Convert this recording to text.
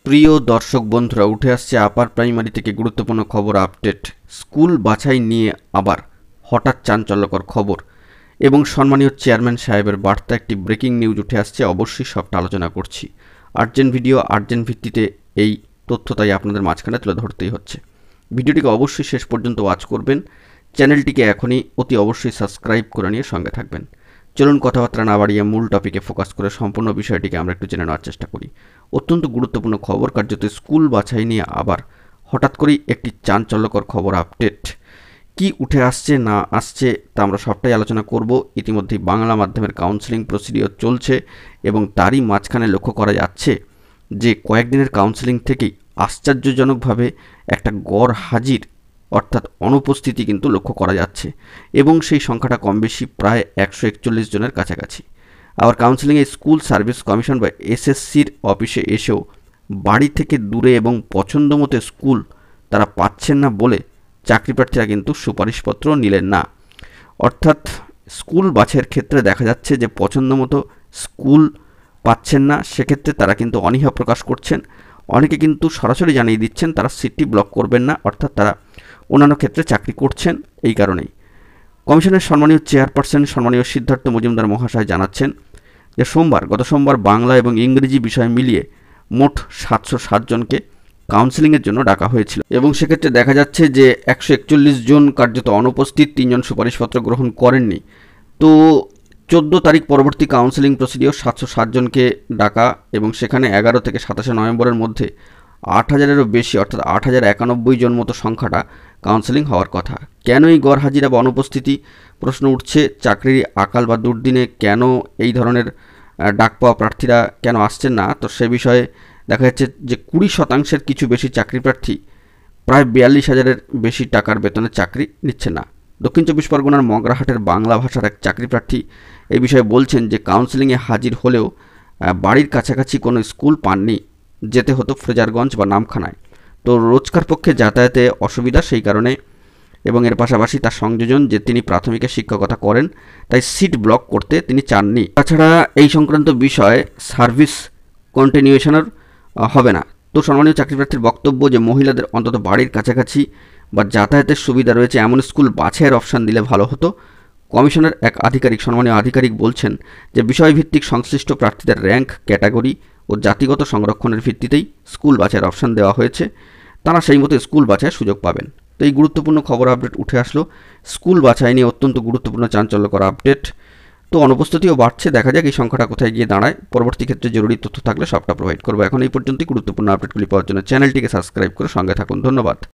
প্রিয় দর্শক বন্ধুরা, উঠে আসছে আপার প্রাইমারি থেকে গুরুত্বপূর্ণ খবর আপডেট। স্কুল বাছাই নিয়ে আবার হঠাৎ চাঞ্চল্যকর খবর এবং সম্মানীয় চেয়ারম্যান সাহেবের বার্তা, একটি ব্রেকিং নিউজ উঠে আসছে। অবশ্যই সবটা আলোচনা করছি। আর্জেন্ট ভিডিও, আর্জেন্ট ভিত্তিতে এই তথ্য তাই আপনাদের মাঝখানে তুলে ধরতেই হচ্ছে। ভিডিওটিকে অবশ্যই শেষ পর্যন্ত ওয়াচ করবেন। চ্যানেলটিকে এখনই অতি অবশ্যই সাবস্ক্রাইব করে নিয়ে সঙ্গে থাকবেন। চলুন কথাবার্তা না বাড়িয়ে মূল টপিকে ফোকাস করে সম্পূর্ণ বিষয়টিকে আমরা একটু জেনে নেওয়ার চেষ্টা করি। অত্যন্ত গুরুত্বপূর্ণ খবর, কার্যত স্কুল বাছাই নিয়ে আবার হঠাৎ করেই একটি চাঞ্চল্যকর খবর আপডেট। কি উঠে আসছে না আসছে তা আমরা সবটাই আলোচনা করব। ইতিমধ্যেই বাংলা মাধ্যমের কাউন্সেলিং প্রসিডিওর চলছে এবং তারই মাঝখানে লক্ষ্য করা যাচ্ছে যে কয়েকদিনের কাউন্সেলিং থেকেই আশ্চর্যজনকভাবে একটা গড় হাজির অর্থাৎ অনুপস্থিতি কিন্তু লক্ষ্য করা যাচ্ছে এবং সেই সংখ্যাটা কম বেশি প্রায় 141 জনের কাছাকাছি। আবার কাউন্সেলিংয়ে স্কুল সার্ভিস কমিশন বা এসএসসির অফিসে এসেও বাড়ি থেকে দূরে এবং পছন্দ মতো স্কুল তারা পাচ্ছেন না বলে চাকরি প্রার্থীরা কিন্তু সুপারিশপত্র নিলেন না। অর্থাৎ স্কুল বাছাইয়ের ক্ষেত্রে দেখা যাচ্ছে যে পছন্দ মতো স্কুল পাচ্ছেন না, সেক্ষেত্রে তারা কিন্তু অনীহা প্রকাশ করছেন। অনেকে কিন্তু সরাসরি জানিয়ে দিচ্ছেন তারা সিটটি ব্লক করবেন না, অর্থাৎ তারা অন্যান্য ক্ষেত্রে চাকরি করছেন। এই কারণেই কমিশনের সম্মানীয় চেয়ারপারসন সম্মানীয় সিদ্ধার্থ মজুমদার মহাশয় জানাচ্ছেন যে গত সোমবার বাংলা এবং ইংরেজি বিষয় মিলিয়ে মোট 760 জনকে কাউন্সেলিংয়ের জন্য ডাকা হয়েছিল এবং সেক্ষেত্রে দেখা যাচ্ছে যে 141 জন কার্যত অনুপস্থিত, 3 জন সুপারিশপত্র গ্রহণ করেননি। তো 14 তারিখ পরবর্তী কাউন্সেলিং প্রসিডিওর 760 জনকে ডাকা এবং সেখানে 11 থেকে 27 নভেম্বরের মধ্যে 8000-এরও বেশি অর্থাৎ 8091 জন মতো সংখ্যাটা কাউন্সেলিং হওয়ার কথা। কেন এই গড় হাজিরা বা অনুপস্থিতি প্রশ্ন উঠছে? চাকরির আকাল বা দুর্দিনে কেন এই ধরনের ডাক পাওয়া প্রার্থীরা কেন আসছেন না? তো সে বিষয়ে দেখা যাচ্ছে যে 20% কিছু বেশি চাকরি প্রার্থী প্রায় 42,000-এর বেশি টাকার বেতনে চাকরি নিচ্ছে না। দক্ষিণ চব্বিশ পরগনার মগরাহাটের বাংলা ভাষার এক চাকরি প্রার্থী এই বিষয়ে বলছেন যে কাউন্সেলিংয়ে হাজির হলেও বাড়ির কাছাকাছি কোনো স্কুল পাননি, যেতে হতো ফ্রেজারগঞ্জ বা নামখানায়। তো রোজকার পক্ষে যাতায়াতে অসুবিধা, সেই কারণে এবং এর পাশাপাশি তার সংযোজন যে তিনি প্রাথমিকে শিক্ষকতা করেন, তাই সিট ব্লক করতে তিনি চাননি। তাছাড়া এই সংক্রান্ত বিষয়ে সার্ভিস কন্টিনিউশনের হবে না। তো সম্মানীয় চাকরি প্রার্থীর বক্তব্য যে মহিলাদের অন্তত বাড়ির কাছাকাছি বা যাতায়াতের সুবিধা রয়েছে এমন স্কুল বাছাইয়ের অপশান দিলে ভালো হতো। কমিশনের এক আধিকারিক সম্মানীয় আধিকারিক বলছেন যে বিষয়ভিত্তিক সংশ্লিষ্ট প্রার্থীদের র্যাঙ্ক, ক্যাটাগরি ও জাতিগত সংরক্ষণের ভিত্তিতেই স্কুল বাছাইয়ের অপশান দেওয়া হয়েছে। তারা সেই মতো স্কুল বাছাইয়ের সুযোগ পাবেন। তো এই গুরুত্বপূর্ণ খবর আপডেট উঠে আসলো স্কুল বাছাই নিয়ে, অত্যন্ত গুরুত্বপূর্ণ চাঞ্চল্যকর আপডেট। তো অনুপস্থিতিও বাড়ছে, দেখা যাক এই সংখ্যাটা কোথায় গিয়ে দাঁড়ায়। পরবর্তী ক্ষেত্রে জরুরি তথ্য থাকলে সবটা প্রোভাইড করবো। এখন এই পর্যন্তই। গুরুত্বপূর্ণ আপডেটগুলি পাওয়ার জন্য চ্যানেলটিকে সাবস্ক্রাইব করে সঙ্গে থাকুন। ধন্যবাদ।